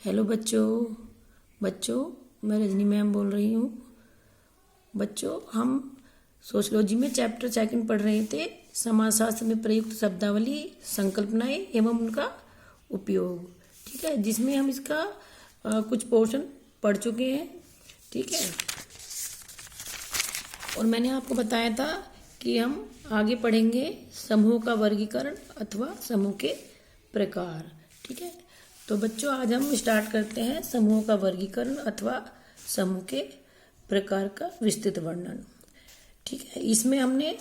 Hello बच्चों मैं Rajni ma'am बोल रही हूँ। बच्चों हम सोशियोलॉजी में चैप्टर सेकंड पढ़ रहे थे, समाजशास्त्र में प्रयुक्त शब्दावली, संकल्पनाएं एवं उनका उपयोग। ठीक है, जिसमें हम इसका कुछ पोर्शन पढ़ चुके हैं। ठीक है, और मैंने आपको बताया था कि हम आगे पढ़ेंगे समूह का वर्गीकरण अथवा समूह के प्रकार। ठीक है, तो बच्चों आज हम स्टार्ट करते हैं समूह का वर्गीकरण अथवा समूह के प्रकार का विस्तृत वर्णन। ठीक है, इसमें हमने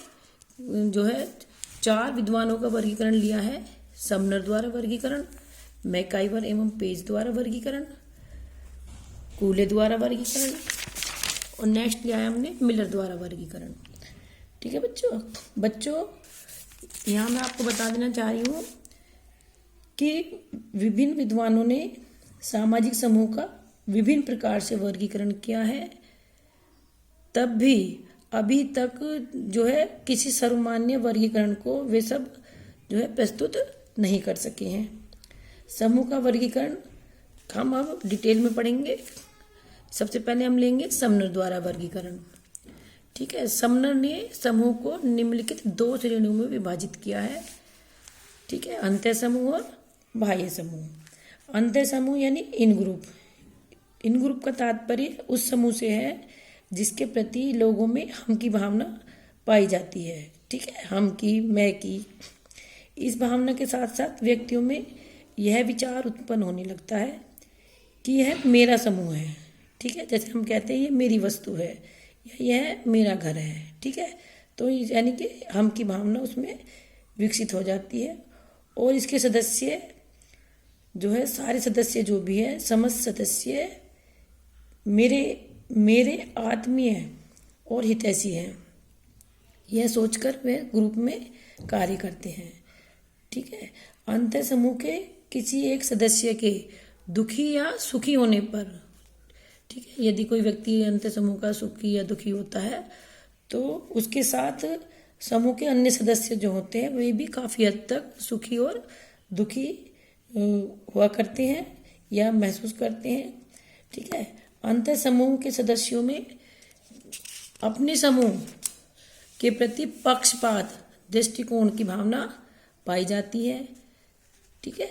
जो है 4 विद्वानों का वर्गीकरण लिया है। समनर द्वारा वर्गीकरण, मैकाइवर एवं पेज द्वारा वर्गीकरण, कूले द्वारा वर्गीकरण और नेक्स्ट लिया है हमने मिलर द्वारा वर्गीकरण। ठीक है बच्चों यहाँ मैं आपको बता देना चाह रही हूँ कि विभिन्न विद्वानों ने सामाजिक समूह का विभिन्न प्रकार से वर्गीकरण किया है, तब भी अभी तक जो है किसी सर्वमान्य वर्गीकरण को वे सब जो है प्रस्तुत नहीं कर सके हैं। समूह का वर्गीकरण हम अब डिटेल में पढ़ेंगे। सबसे पहले हम लेंगे समनर द्वारा वर्गीकरण। ठीक है, समनर ने समूह को निम्नलिखित 2 श्रेणियों में विभाजित किया है। ठीक है, अंतः समूह और बाह्य समूह। अंतः समूह यानी इन ग्रुप। इन ग्रुप का तात्पर्य उस समूह से है जिसके प्रति लोगों में हम की भावना पाई जाती है। ठीक है, हम की, मैं की। इस भावना के साथ साथ व्यक्तियों में यह विचार उत्पन्न होने लगता है कि यह मेरा समूह है। ठीक है, जैसे हम कहते हैं ये मेरी वस्तु है या यह मेरा घर है। ठीक है, तो यानी कि हम की भावना उसमें विकसित हो जाती है और इसके सदस्य जो है, सारे सदस्य जो भी है, समस्त सदस्य मेरे आत्मीय और हितैषी हैं, यह सोचकर वे ग्रुप में कार्य करते हैं। ठीक है, अंतः समूह के किसी एक सदस्य के दुखी या सुखी होने पर, ठीक है, यदि कोई व्यक्ति अंतः समूह का सुखी या दुखी होता है तो उसके साथ समूह के अन्य सदस्य जो होते हैं वे भी काफ़ी हद तक सुखी और दुखी हुआ करते हैं या महसूस करते हैं। ठीक है, अंतः समूह के सदस्यों में अपने समूह के प्रति पक्षपात दृष्टिकोण की भावना पाई जाती है। ठीक है,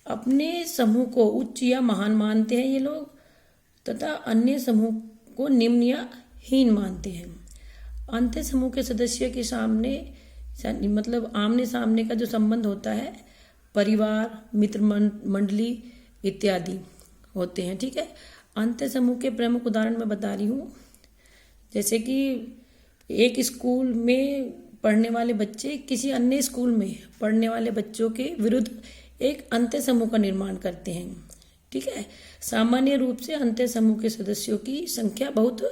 अपने समूह को उच्च या महान मानते हैं ये लोग, तथा अन्य समूह को निम्न या हीन मानते हैं। अंतः समूह के सदस्य के सामने मतलब आमने सामने का जो संबंध होता है, परिवार, मित्र मंडली इत्यादि होते हैं। ठीक है, अंतः समूह के प्रमुख उदाहरण मैं बता रही हूँ। जैसे कि एक स्कूल में पढ़ने वाले बच्चे किसी अन्य स्कूल में पढ़ने वाले बच्चों के विरुद्ध एक अंतः समूह का निर्माण करते हैं। ठीक है, सामान्य रूप से अंतः समूह के सदस्यों की संख्या बहुत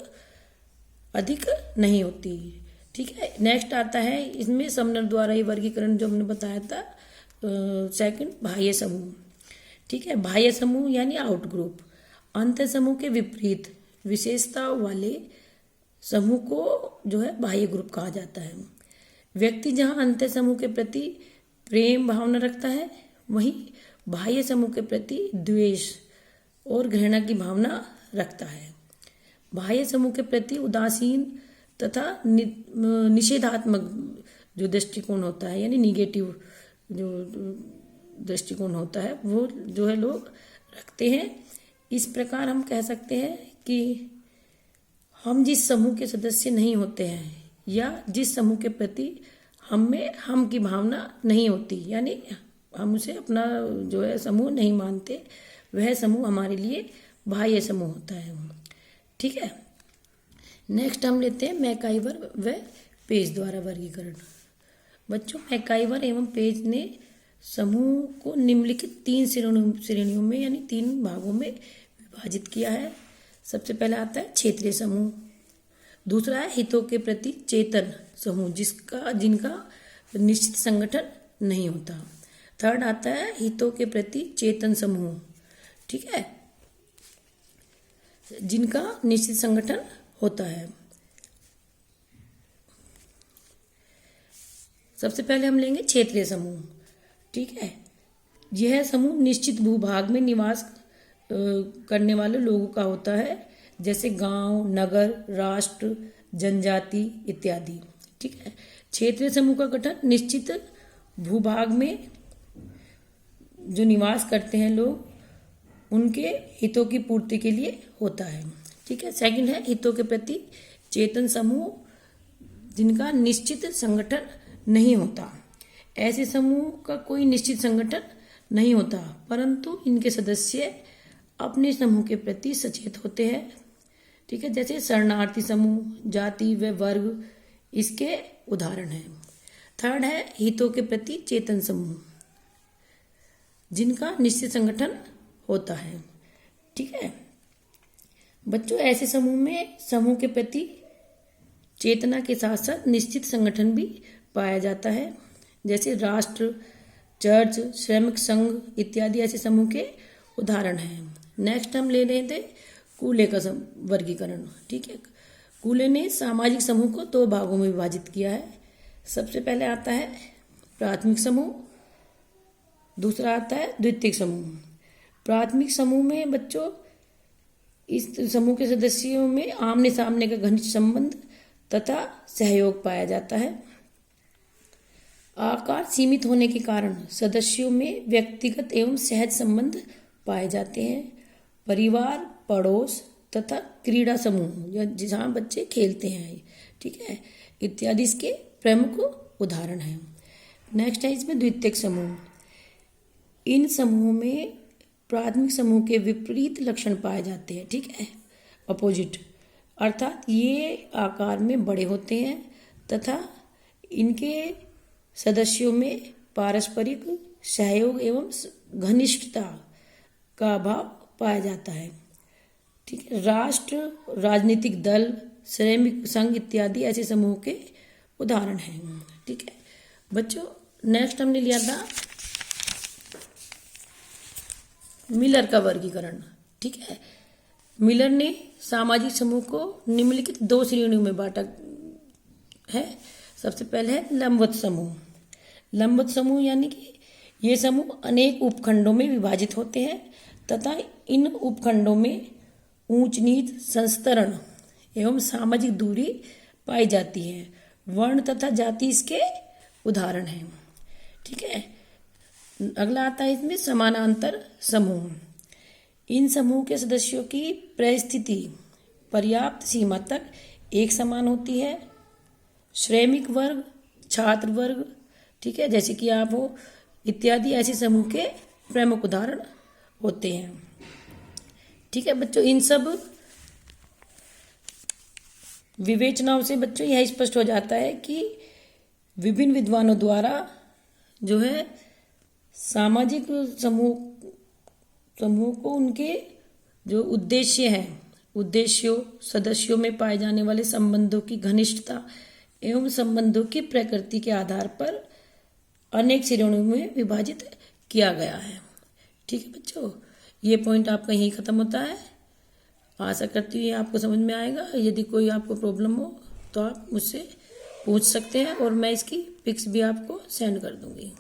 अधिक नहीं होती। ठीक है, नेक्स्ट आता है इसमें समनर द्वारा ये वर्गीकरण जो हमने बताया था, सेकंड बाह्य समूह। ठीक है, बाह्य समूह यानी आउट ग्रुप। अंतः समूह के विपरीत विशेषताओं वाले समूह को जो है बाह्य ग्रुप कहा जाता है। व्यक्ति जहाँ अंतः समूह के प्रति प्रेम भावना रखता है, वहीं बाह्य समूह के प्रति द्वेष और घृणा की भावना रखता है। बाह्य समूह के प्रति उदासीन तथा निषेधात्मक जो दृष्टिकोण होता है, यानी निगेटिव जो दृष्टिकोण होता है, वो जो है लोग रखते हैं। इस प्रकार हम कह सकते हैं कि हम जिस समूह के सदस्य नहीं होते हैं या जिस समूह के प्रति हमें हम की भावना नहीं होती, यानी हम उसे अपना जो है समूह नहीं मानते, वह समूह हमारे लिए बाह्य समूह होता है। ठीक है, नेक्स्ट हम लेते हैं मैकाइवर व पेज द्वारा वर्गीकरण। बच्चों, मैकाइवर एवं पेज ने समूह को निम्नलिखित 3 श्रेणियों में यानी 3 भागों में विभाजित किया है। सबसे पहला आता है क्षेत्रीय समूह, दूसरा है हितों के प्रति चेतन समूह जिनका निश्चित संगठन नहीं होता, थर्ड आता है हितों के प्रति चेतन समूह, ठीक है, जिनका निश्चित संगठन होता है। सबसे पहले हम लेंगे क्षेत्रीय समूह। ठीक है, यह समूह निश्चित भूभाग में निवास करने वाले लोगों का होता है, जैसे गांव, नगर, राष्ट्र, जनजाति इत्यादि। ठीक है। क्षेत्रीय समूह का गठन निश्चित भूभाग में जो निवास करते हैं लोग, उनके हितों की पूर्ति के लिए होता है। ठीक है। सेकंड है हितों के प्रति चेतन समूह, जिनका निश्चित संगठन नहीं होता। ऐसे समूह का कोई निश्चित संगठन नहीं होता, परंतु इनके सदस्य अपने समूह के प्रति सचेत होते हैं। ठीक है। जैसे शरणार्थी समूह, जाति व वर्ग इसके उदाहरण हैं। थर्ड है हितों के प्रति चेतन समूह, जिनका निश्चित संगठन होता है। ठीक है बच्चों, ऐसे समूह में समूह के प्रति चेतना के साथ साथ निश्चित संगठन भी पाया जाता है, जैसे राष्ट्र, चर्च, श्रमिक संघ इत्यादि ऐसे समूह के उदाहरण हैं। नेक्स्ट हम ले रहे थे कूले का वर्गीकरण। ठीक है। कूले ने सामाजिक समूह को 2 भागों में विभाजित किया है। सबसे पहले आता है प्राथमिक समूह, दूसरा आता है द्वितीयक समूह। प्राथमिक समूह में बच्चों इस समूह के सदस्यों में आमने सामने का घनिष्ठ संबंध तथा सहयोग पाया जाता है। आकार सीमित होने के कारण सदस्यों में व्यक्तिगत एवं सहज संबंध पाए जाते हैं। परिवार, पड़ोस तथा क्रीड़ा समूह, जहाँ बच्चे खेलते हैं, ठीक है, इत्यादि इसके प्रमुख उदाहरण हैं। नेक्स्ट है इसमें द्वितीयक समूह। इन समूहों में प्राथमिक समूह के विपरीत लक्षण पाए जाते हैं। ठीक है, अपोजिट, अर्थात ये आकार में बड़े होते हैं तथा इनके सदस्यों में पारस्परिक सहयोग एवं घनिष्ठता का अभाव पाया जाता है। ठीक है। राष्ट्र, राजनीतिक दल, श्रमिक संघ इत्यादि ऐसे समूह के उदाहरण हैं। ठीक है बच्चों, नेक्स्ट हमने लिया था मिलर का वर्गीकरण। ठीक है। मिलर ने सामाजिक समूह को निम्नलिखित 2 श्रेणियों में बांटा है। सबसे पहले है लंबवत समूह। लंबवत समूह यानी कि ये समूह अनेक उपखंडों में विभाजित होते हैं तथा इन उपखंडों में ऊंच नीच, संस्तरण एवं सामाजिक दूरी पाई जाती है। वर्ण तथा जाति इसके उदाहरण हैं। ठीक है। अगला आता है इसमें समानांतर समूह। इन समूह के सदस्यों की परिस्थिति पर्याप्त सीमा तक एक समान होती है। श्रमिक वर्ग, छात्र वर्ग, ठीक है, जैसे कि आप हो इत्यादि ऐसे समूह के प्रमुख उदाहरण होते हैं। ठीक है बच्चों, इन सब विवेचनाओं से बच्चों यह स्पष्ट हो जाता है कि विभिन्न विद्वानों द्वारा जो है सामाजिक समूह को उनके जो उद्देश्य हैं, उद्देश्यों, सदस्यों में पाए जाने वाले संबंधों की घनिष्ठता एवं संबंधों की प्रकृति के आधार पर अनेक श्रेणियों में विभाजित किया गया है। ठीक है बच्चों, ये पॉइंट आपका यहीं खत्म होता है। आशा करती हूँ आपको समझ में आएगा। यदि कोई आपको प्रॉब्लम हो तो आप मुझसे पूछ सकते हैं और मैं इसकी पिक्स भी आपको सेंड कर दूंगी।